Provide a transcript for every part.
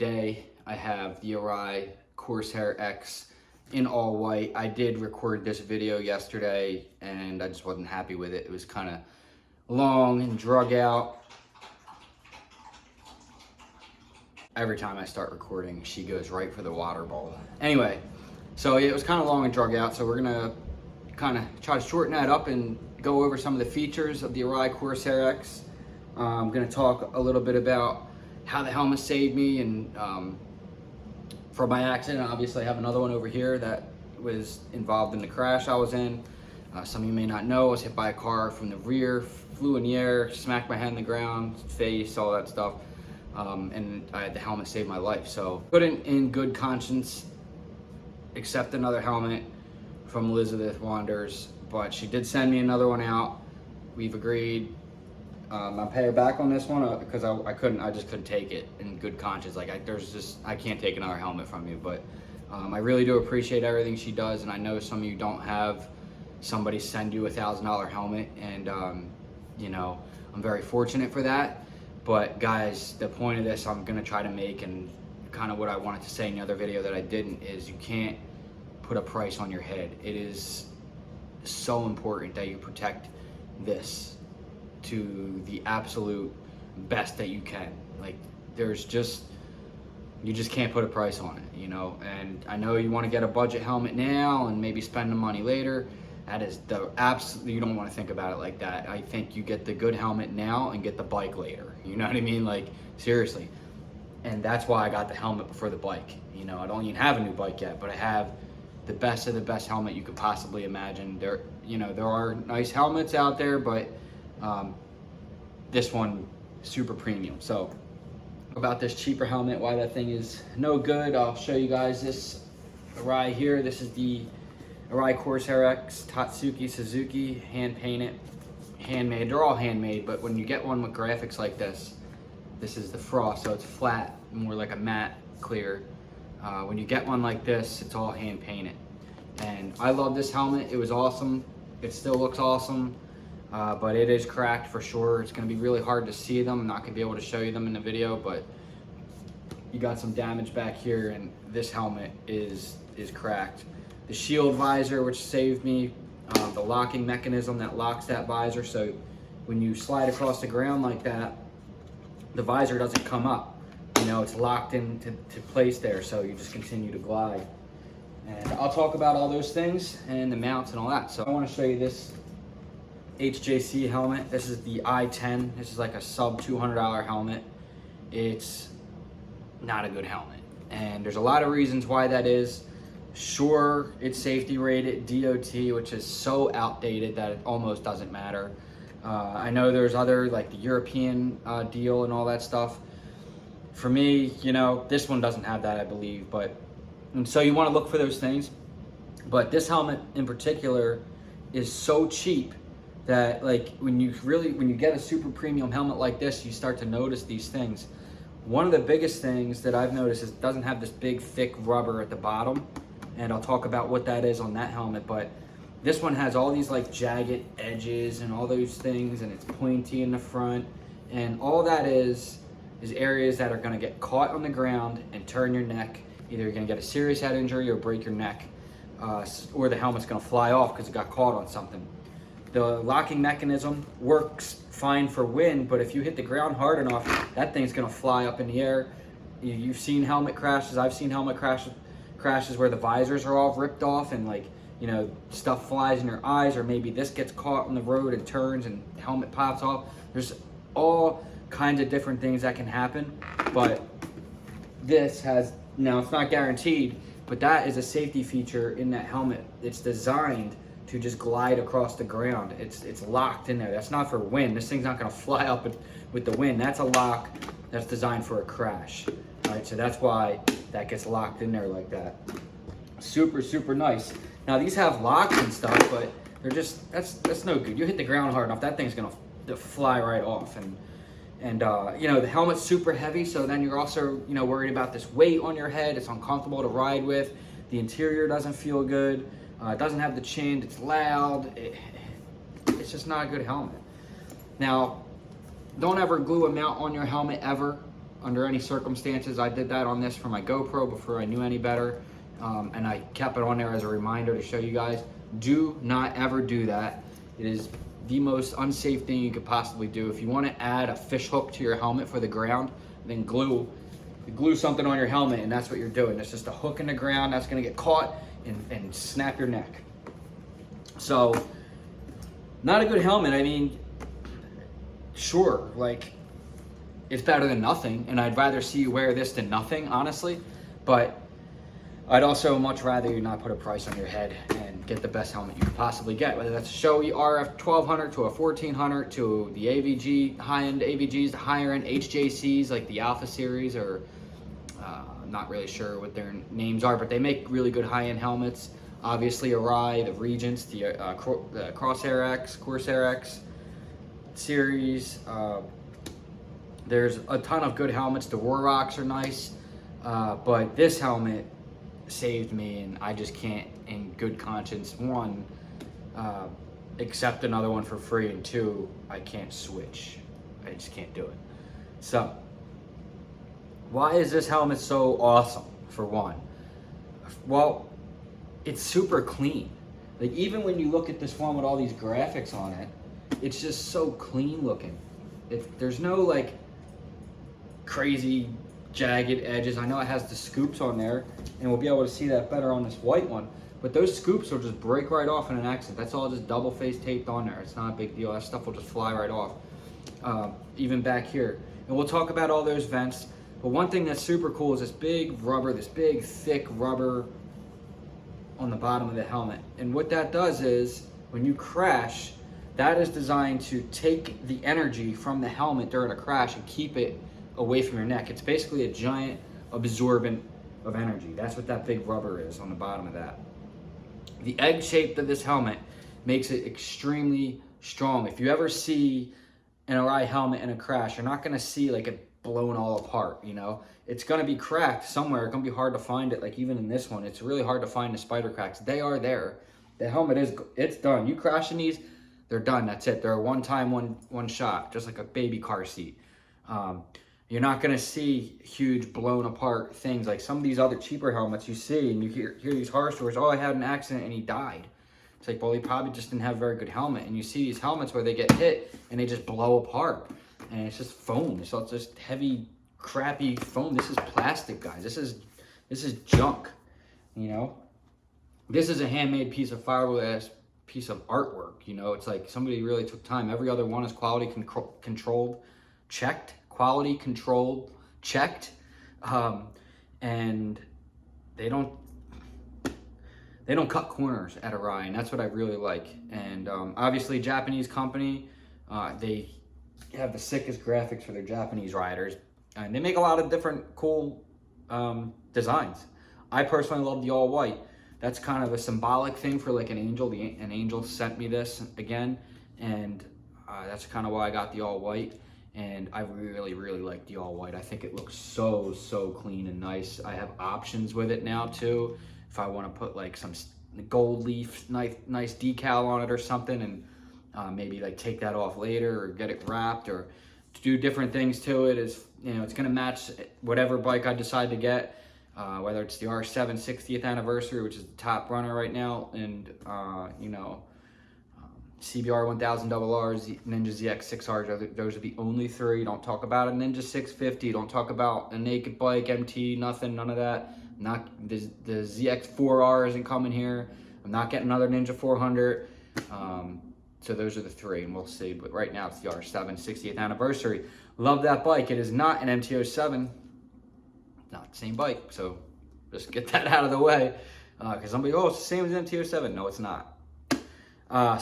today I have the Arai Corsair X in all white. I did record this video yesterday and I just wasn't happy with it. It was kind of long and drug out. Every time I start recording, she goes right for the water bowl. Anyway, so it was kind of long and drug out, so we're gonna kind of try to shorten that up and go over some of the features of the Arai Corsair X. I'm gonna talk a little bit about how the helmet saved me and from my accident. Obviously I have another one over here that was involved in the crash I was in. Some of you may not know, I was hit by a car from the rear, flew in the air, smacked my head on the ground, face, all that stuff. And the helmet saved my life. So couldn't in good conscience accept another helmet from Elizabeth Wanders, but she did send me another one out. We've agreed. I'll pay her back on this one because I just couldn't take it in good conscience. Like I can't take another helmet from you, but I really do appreciate everything she does. And I know some of you don't have somebody send you $1,000 helmet, and you know, I'm very fortunate for that. But guys, the point of this I'm gonna try to make, and kind of what I wanted to say in the other video that I didn't, is you can't put a price on your head. It is so important that you protect this to the absolute best that you can. Like you just can't put a price on it, you know. And I know you want to get a budget helmet now and maybe spend the money later. That is the absolute, you don't want to think about it like that. I think you get the good helmet now and get the bike later. You know what I mean? Like seriously. And that's why I got the helmet before the bike. You know, I don't even have a new bike yet, but I have the best of the best helmet you could possibly imagine. There are nice helmets out there, but this one super premium. So about this cheaper helmet, why that thing is no good, I'll show you guys this Arai here. This is the Arai Corsair X Tatsuki Suzuki, hand painted, handmade. They're all handmade, but when you get one with graphics like this is the frost, so it's flat, more like a matte clear. When you get one like this, it's all hand painted. And I love this helmet. It was awesome. It still looks awesome, but it is cracked for sure. It's gonna be really hard to see them. I'm not gonna be able to show you them in the video, but you got some damage back here, and this helmet is cracked. The shield visor, which saved me, the locking mechanism that locks that visor, so when you slide across the ground like that, the visor doesn't come up. You know, it's locked into place there, so you just continue to glide. And I'll talk about all those things and the mounts and all that. So I want to show you this HJC helmet. This is the I-10. This is like a sub $200 helmet. It's not a good helmet, and there's a lot of reasons why that is. Sure, it's safety rated DOT, which is so outdated that it almost doesn't matter. I know there's other, like the European deal and all that stuff. For me, you know, this one doesn't have that, I believe. And so you want to look for those things. But this helmet in particular is so cheap that, like, when you get a super premium helmet like this, you start to notice these things. One of the biggest things that I've noticed is it doesn't have this big thick rubber at the bottom. And I'll talk about what that is on that helmet, but this one has all these like jagged edges and all those things, and it's pointy in the front, and all that is areas that are going to get caught on the ground and turn your neck. Either you're going to get a serious head injury or break your neck, or the helmet's going to fly off because it got caught on something. The locking mechanism works fine for wind, but if you hit the ground hard enough, that thing's going to fly up in the air. You've seen helmet crashes. I've seen helmet crashes where the visors are all ripped off and, like, you know, stuff flies in your eyes, or maybe this gets caught on the road and turns and the helmet pops off. There's all kinds of different things that can happen, but this has, now it's not guaranteed, but that is a safety feature in that helmet. It's designed to just glide across the ground. It's locked in there. That's not for wind. This thing's not gonna fly up with the wind. That's a lock that's designed for a crash. All right, so that's why that gets locked in there like that. Super, super nice. Now these have locks and stuff, but they're just, that's no good. You hit the ground hard enough, that thing's gonna fly right off. And you know, the helmet's super heavy, so then you're also, you know, worried about this weight on your head. It's uncomfortable to ride with. The interior doesn't feel good. It doesn't have the chin, it's loud. It's just not a good helmet. Now, don't ever glue a mount on your helmet ever. under any circumstances. I did that on this for my GoPro before I knew any better. And I kept it on there as a reminder to show you guys, do not ever do that. It is the most unsafe thing you could possibly do. If you want to add a fish hook to your helmet for the ground, then glue something on your helmet, and that's what you're doing. It's just a hook in the ground that's going to get caught and snap your neck. So, not a good helmet. I mean, sure, like, it's better than nothing, and I'd rather see you wear this than nothing, honestly, but I'd also much rather you not put a price on your head and get the best helmet you could possibly get, whether that's a Shoei RF 1200 to a 1400 to the AVG, high-end AVGs, the higher-end HJCs like the Alpha series, or I'm not really sure what their names are, but they make really good high-end helmets. Obviously Arai, the Regents, the Corsair X series. There's a ton of good helmets. The Rurocs are nice, but this helmet saved me, and I just can't, in good conscience, one, accept another one for free, and two, I can't switch. I just can't do it. So, why is this helmet so awesome, for one? Well, it's super clean. Like, even when you look at this one with all these graphics on it, it's just so clean looking. There's no like crazy jagged edges. I know it has the scoops on there, and we'll be able to see that better on this white one, but those scoops will just break right off in an accident. That's all just double face taped on there. It's not a big deal. That stuff will just fly right off. Even back here. And we'll talk about all those vents, but one thing that's super cool is this big rubber, this big thick rubber on the bottom of the helmet. And what that does is, when you crash, that is designed to take the energy from the helmet during a crash and keep it away from your neck. It's basically a giant absorbent of energy. That's what that big rubber is on the bottom of that. The egg shape of this helmet makes it extremely strong. If you ever see an Arai helmet in a crash, you're not gonna see like it blown all apart, you know? It's gonna be cracked somewhere. It's gonna be hard to find it. Like even in this one, it's really hard to find the spider cracks. They are there. The helmet it's done. You crash in these, they're done. That's it. They're a one-time, one shot, just like a baby car seat. You're not gonna see huge blown apart things like some of these other cheaper helmets you see, and you hear these horror stories. Oh, I had an accident and he died. It's like, well, he probably just didn't have a very good helmet. And you see these helmets where they get hit and they just blow apart, and it's just foam. So it's just heavy, crappy foam. This is plastic, guys. This is junk. You know, this is a handmade piece of fireblade, piece of artwork. You know, it's like somebody really took time. Every other one is quality controlled, checked. Quality controlled, checked, and they don't cut corners at Arai, and that's what I really like. And obviously, Japanese company, they have the sickest graphics for their Japanese riders, and they make a lot of different cool designs. I personally love the all white. That's kind of a symbolic thing for like an angel. An angel sent me this again, and that's kind of why I got the all white. And I really, really like the all white. I think it looks so clean and nice. I have options with it now too. If I want to put like some gold leaf, nice decal on it or something, and maybe like take that off later or get it wrapped or do different things to it, is, you know, it's gonna match whatever bike I decide to get. Whether it's the R7 60th anniversary, which is the top runner right now, and you know, CBR 1000 RR, Ninja ZX6R, those are the only three. Don't talk about a Ninja 650. Don't talk about a naked bike, MT, nothing, none of that. Not the ZX4R isn't coming here. I'm not getting another Ninja 400. So those are the three, and we'll see. But right now it's the R7 60th anniversary. Love that bike. It is not an MT-07. Not the same bike. So just get that out of the way. Because somebody, oh, it's the same as MT-07. No, it's not. What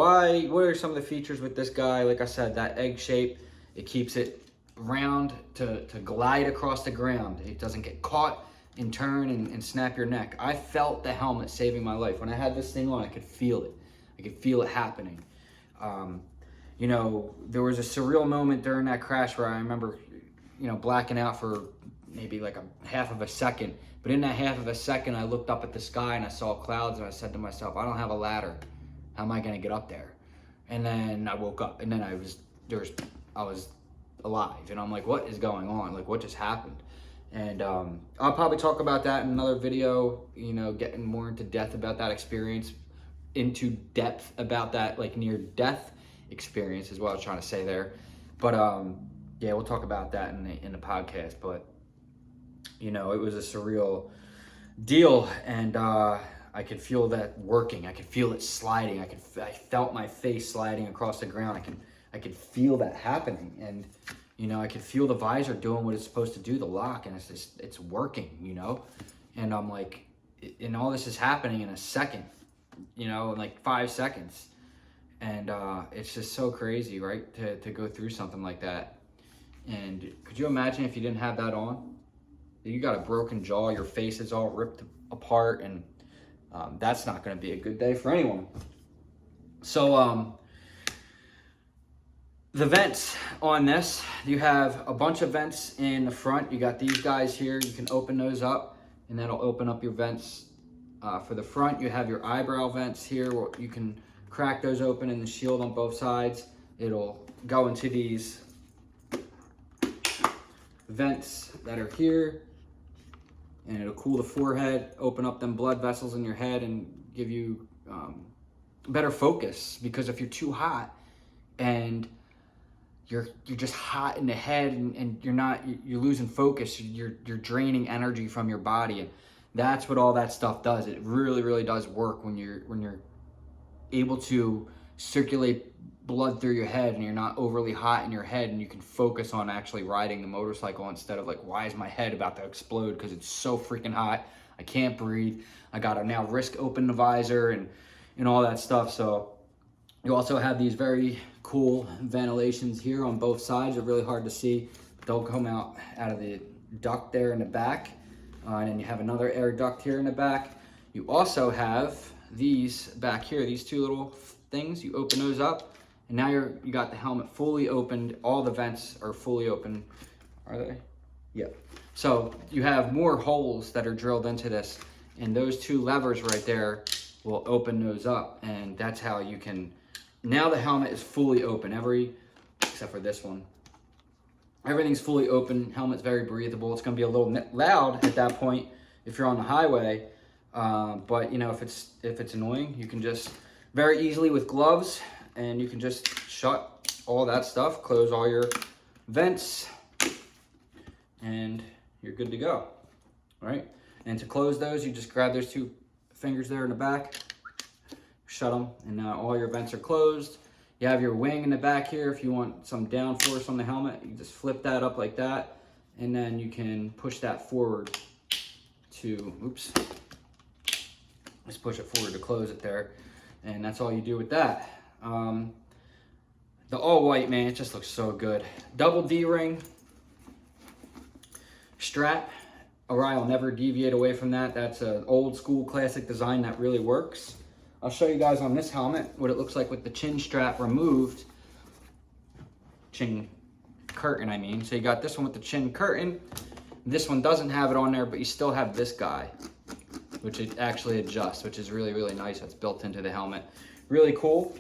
are some of the features with this guy? Like I said, that egg shape, it keeps it round to glide across the ground. It doesn't get caught and turn and snap your neck. I felt the helmet saving my life. When I had this thing on, I could feel it. I could feel it happening. You know, there was a surreal moment during that crash where I remember, you know, blacking out for maybe like a half of a second. But in that half of a second, I looked up at the sky and I saw clouds, and I said to myself, I don't have a ladder. How am I gonna get up there? And then I woke up, and then I was alive. And I'm like, what is going on? Like, what just happened? And I'll probably talk about that in another video, you know, getting more into depth about that experience, into depth about that, like, near death experience is what I was trying to say there. But yeah, we'll talk about that in the podcast. But, you know, it was a surreal deal, and I could feel that working. I could feel it sliding. I felt my face sliding across the ground. I could feel that happening, and you know, I could feel the visor doing what it's supposed to do, the lock, and it's working, you know? And I'm like, and all this is happening in a second, you know, in like 5 seconds. And it's just so crazy, right? To go through something like that. And could you imagine if you didn't have that on? You got a broken jaw, your face is all ripped apart, and that's not gonna be a good day for anyone. So, the vents on this, you have a bunch of vents in the front. You got these guys here. You can open those up, and that'll open up your vents for the front. You have your eyebrow vents here where you can crack those open and the shield on both sides. It'll go into these vents that are here, and it'll cool the forehead, open up them blood vessels in your head, and give you better focus. Because if you're too hot and you're just hot in the head, and you're losing focus, you're draining energy from your body, and that's what all that stuff does. It really does work when you're able to circulate blood through your head, and you're not overly hot in your head, and you can focus on actually riding the motorcycle instead of like, why is my head about to explode because it's so freaking hot, I can't breathe, I gotta now risk open the visor and all that stuff. So you also have these very cool ventilations here on both sides. They're really hard to see. They'll come out of the duct there in the back. And then you have another air duct here in the back. You also have these back here, these two little things. You open those up, and now you got the helmet fully opened. All the vents are fully open. Are they? Yep. So you have more holes that are drilled into this, and those two levers right there will open those up, and that's how you can. Now the helmet is fully open, except for this one. Everything's fully open, helmet's very breathable. It's gonna be a little loud at that point if you're on the highway, but you know, if it's annoying, you can just very easily with gloves, and you can just shut all that stuff, close all your vents, and you're good to go, all right? And to close those, you just grab those two fingers there in the back, shut them, and now all your vents are closed. You have your wing in the back here. If you want some downforce on the helmet, you just flip that up like that, and then you can push that forward to, oops, just push it forward to close it there, and that's all you do with that. The all white, man, it just looks so good. Double D-ring strap. Arai will never deviate away from that. That's an old school classic design that really works. I'll show you guys on this helmet what it looks like with the chin strap removed. Chin curtain, I mean. So you got this one with the chin curtain. This one doesn't have it on there, but you still have this guy, which it actually adjusts, which is really nice. That's built into the helmet. Really cool.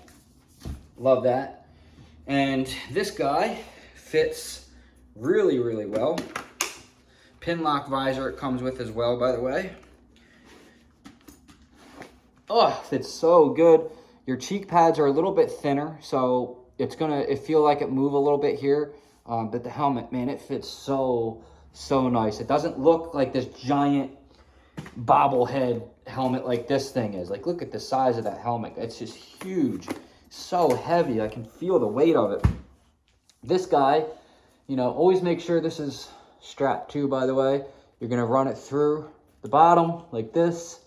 Love that. And this guy fits really well. Pinlock visor it comes with as well, by the way. Oh, fits so good. Your cheek pads are a little bit thinner, so it feel like it move a little bit here. But the helmet, man, it fits so nice. It doesn't look like this giant bobblehead helmet like this thing is. Like, look at the size of that helmet. It's just huge, so heavy. I can feel the weight of it. This guy, you know, always make sure this is strapped too, by the way. You're gonna run it through the bottom like this,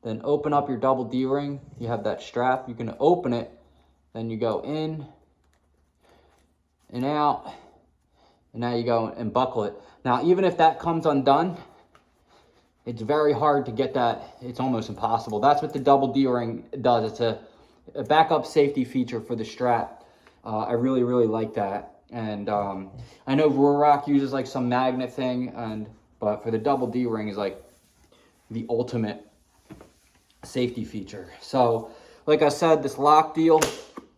then open up your double D-ring. You have that strap, you can open it, then you go in and out, and now you go and buckle it. Now, even if that comes undone, it's very hard to get that. It's almost impossible. That's what the double D-ring does. It's a backup safety feature for the strap. I really like that. And I know Ruroc uses like some magnet thing, but for the double D-ring is like the ultimate safety feature. So like I said, this lock deal,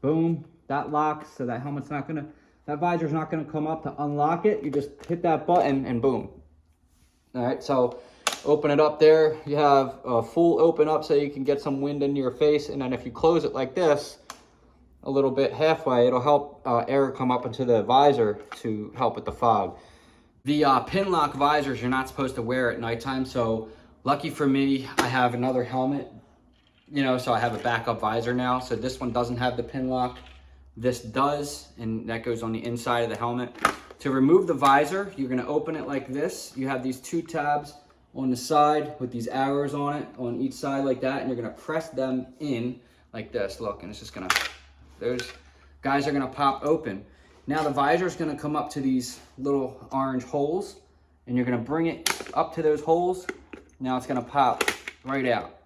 boom, that locks, so that helmet's not gonna that visor's not gonna come up. To unlock it, you just hit that button and boom. All right, so open it up there. You have a full open up so you can get some wind into your face. And then if you close it like this, a little bit halfway, it'll help air come up into the visor to help with the fog. The Pinlock visors you're not supposed to wear at nighttime. So lucky for me, I have another helmet, you know, so I have a backup visor now. So this one doesn't have the Pinlock. This does, and that goes on the inside of the helmet. To remove the visor, you're gonna open it like this. You have these two tabs on the side with these arrows on it, on each side like that, and you're gonna press them in like this, look, and it's just gonna, those guys are gonna pop open. Now the visor is gonna come up to these little orange holes, and you're gonna bring it up to those holes. Now it's gonna pop right out,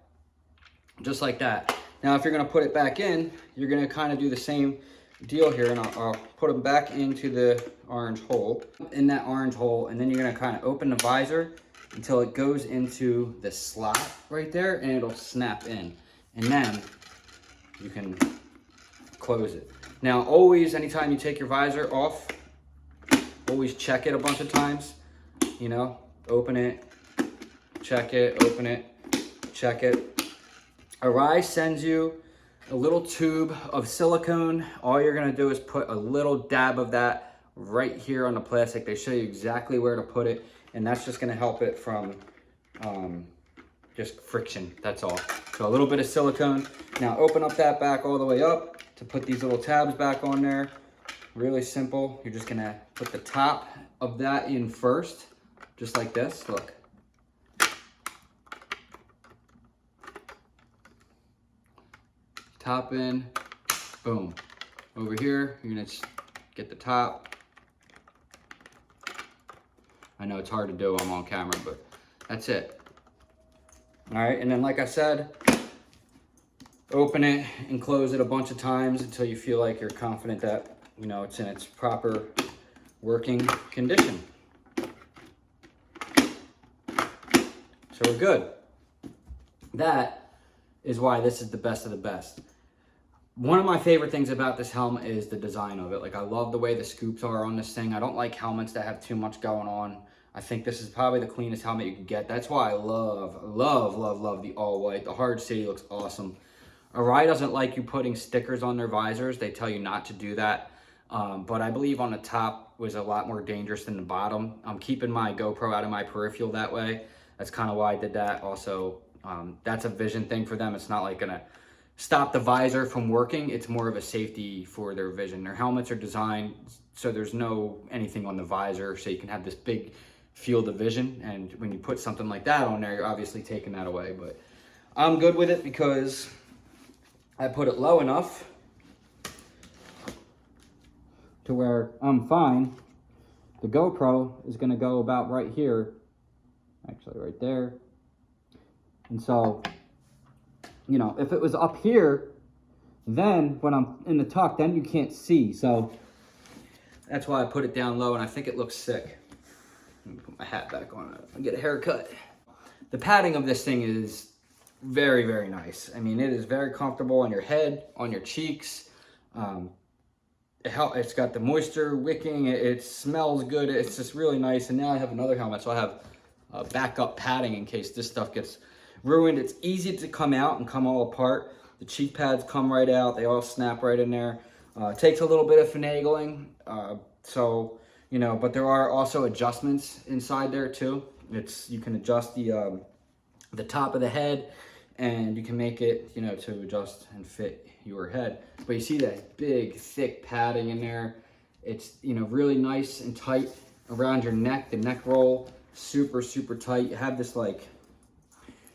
just like that. Now if you're gonna put it back in, you're gonna kind of do the same deal here, and I'll put them back into the orange hole, in that orange hole, and then you're gonna kind of open the visor until it goes into the slot right there, and it'll snap in, and then you can close it. Now always, anytime you take your visor off, always check it a bunch of times, you know, open it, check it, open it, check it. Arai sends you a little tube of silicone. All you're gonna do is put a little dab of that right here on the plastic. They show you exactly where to put it, and that's just gonna help it from just friction, that's all. So a little bit of silicone. Now open up that back all the way up to put these little tabs back on there. Really simple. You're just gonna put the top of that in first, just like this, look. Top in, boom. Over here, you're gonna just get the top. I know it's hard to do, I'm on camera, but that's it. All right, and then like I said, open it and close it a bunch of times until you feel like you're confident that, you know, it's in its proper working condition. So we're good. That is why this is the best of the best. One of my favorite things about this helmet is the design of it. Like, I love the way the scoops are on this thing. I don't like helmets that have too much going on. I think this is probably the cleanest helmet you can get. That's why I love the all white. The Hardcity looks awesome. Arai doesn't like you putting stickers on their visors. They tell you not to do that. But I believe on the top was a lot more dangerous than the bottom. I'm keeping my GoPro out of my peripheral that way. That's kind of why I did that. Also, that's a vision thing for them. It's not like gonna stop the visor from working. It's more of a safety for their vision. Their helmets are designed so there's no anything on the visor, so you can have this big field of vision. And when you put something like that on there, you're obviously taking that away. But I'm good with it because I put it low enough to where I'm fine. The GoPro is gonna go about right here, actually right there. And so, you know, if it was up here, then when I'm in the tuck, then you can't see. So that's why I put it down low, and I think it looks sick. Let me put my hat back on and get a haircut. The padding of this thing is very, very nice. I mean, it is very comfortable on your head, on your cheeks. It's got the moisture wicking. It smells good. It's just really nice. And now I have another helmet, so I have backup padding in case this stuff gets ruined. It's easy to come out and come all apart. The cheek pads come right out. They all snap right in there. It takes a little bit of finagling. So, you know, but there are also adjustments inside there too. You can adjust the top of the head, and you can make it, you know, to adjust and fit your head. But you see that big, thick padding in there. It's, you know, really nice and tight around your neck. The neck roll, super, super tight. You have this like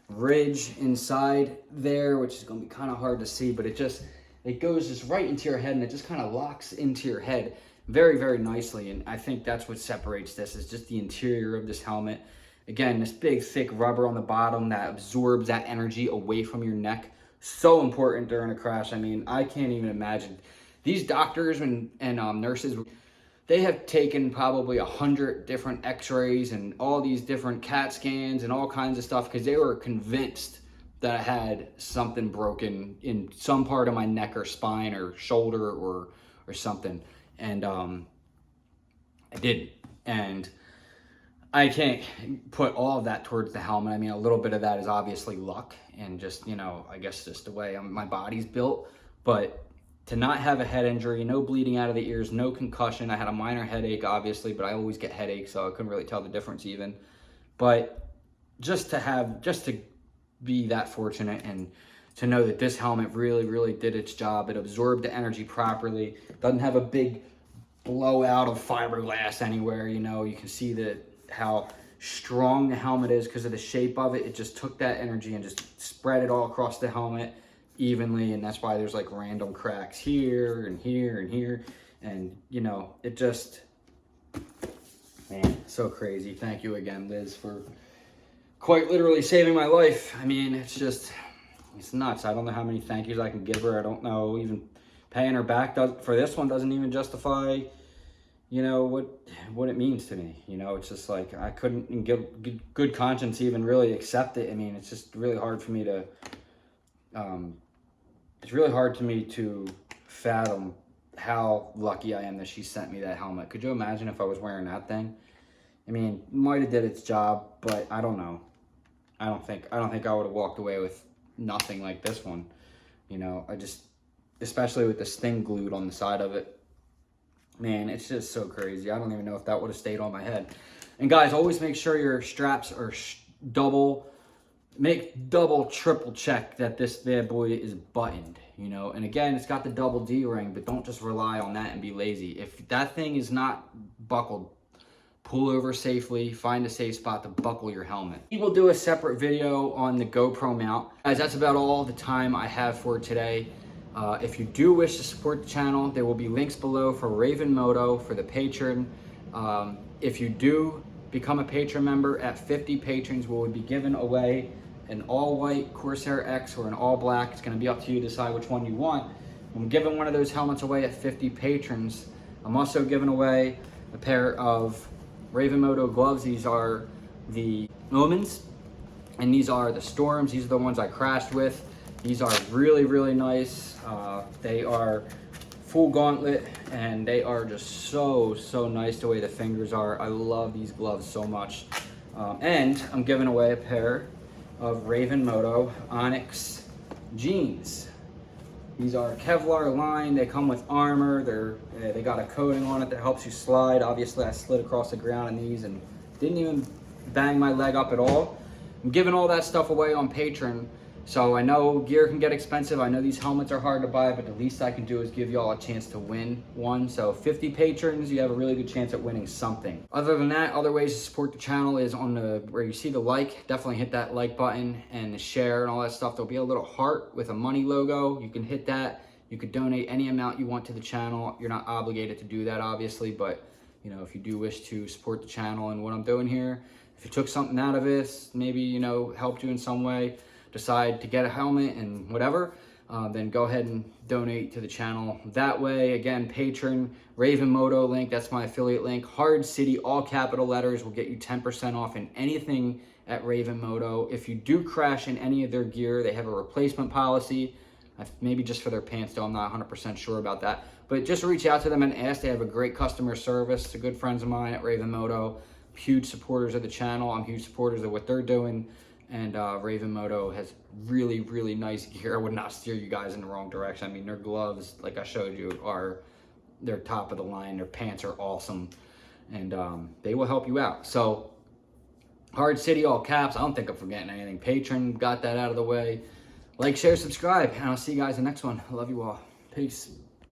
ridge inside there, which is gonna be kind of hard to see, but it goes just right into your head, and it just kind of locks into your head very, very nicely. And I think that's what separates this, is just the interior of this helmet. Again, this big, thick rubber on the bottom that absorbs that energy away from your neck. So important during a crash. I mean, I can't even imagine. These doctors and nurses, they have taken probably 100 different x-rays and all these different CAT scans and all kinds of stuff, because they were convinced that I had something broken in some part of my neck or spine or shoulder or something. And I didn't. And I can't put all of that towards the helmet. I mean, a little bit of that is obviously luck and just, you know, I guess just the way my body's built. But to not have a head injury, no bleeding out of the ears, no concussion. I had a minor headache, obviously, but I always get headaches, so I couldn't really tell the difference even. But just to be that fortunate and to know that this helmet really, really did its job. It absorbed the energy properly. Doesn't have a big blowout of fiberglass anywhere. You know, you can see how strong the helmet is because of the shape of it. It just took that energy and just spread it all across the helmet evenly, and that's why there's like random cracks here and here and here. And you know, it just, man, so crazy. Thank you again, Liz, for quite literally saving my life. I mean, it's nuts. I don't know how many thank yous I can give her. I don't know, even paying her back for this one doesn't even justify, you know, what it means to me. You know, it's just like I couldn't in good conscience even really accept it. I mean, it's just really hard for me to fathom how lucky I am that she sent me that helmet. Could you imagine if I was wearing that thing? I mean, might have did its job, but I don't know. I don't think I would have walked away with nothing like this one. You know, especially with this thing glued on the side of it. Man, it's just so crazy. I don't even know if that would have stayed on my head. And guys, always make sure your straps are double, triple check that this bad boy is buttoned, you know. And again, it's got the double D ring, but don't just rely on that and be lazy. If that thing is not buckled, pull over safely, find a safe spot to buckle your helmet. We will do a separate video on the GoPro mount. Guys, that's about all the time I have for today. If you do wish to support the channel, there will be links below for Ravenmoto for the patron. If you do become a patron member at 50 patrons, we will be giving away an all-white Corsair X or an all-black. It's going to be up to you to decide which one you want. I'm giving one of those helmets away at 50 patrons. I'm also giving away a pair of Ravenmoto gloves. These are the Omens, and these are the Storms. These are the ones I crashed with. These are really, really nice. They are full gauntlet, and they are just so nice the way the fingers are. I love these gloves so much. And I'm giving away a pair of Ravenmoto Onyx jeans. These are Kevlar lined. They come with armor. They got a coating on it that helps you slide. Obviously, I slid across the ground in these and didn't even bang my leg up at all. I'm giving all that stuff away on Patreon. So I know gear can get expensive. I know these helmets are hard to buy, but the least I can do is give y'all a chance to win one. So 50 patrons, you have a really good chance at winning something. Other than that, other ways to support the channel is on where you see the like. Definitely hit that like button and the share and all that stuff. There'll be a little heart with a money logo. You can hit that. You could donate any amount you want to the channel. You're not obligated to do that, obviously, but you know, if you do wish to support the channel and what I'm doing here, if you took something out of this, maybe, you know, helped you in some way, decide to get a helmet and whatever, then go ahead and donate to the channel that way. Again, patron, Ravenmoto link, that's my affiliate link. Hardcity, all capital letters, will get you 10% off in anything at Ravenmoto. If you do crash in any of their gear, they have a replacement policy, maybe just for their pants though, I'm not 100% sure about that. But just reach out to them and ask. They have a great customer service. They're good friends of mine at Ravenmoto, huge supporters of the channel. I'm huge supporters of what they're doing. And Ravenmoto has really, really nice gear. I would not steer you guys in the wrong direction. I mean, their gloves, like I showed you, they're top of the line. Their pants are awesome, and they will help you out. So, Hardcity, all caps. I don't think I'm forgetting anything. Patron, got that out of the way. Like, share, subscribe, and I'll see you guys in the next one. I love you all. Peace.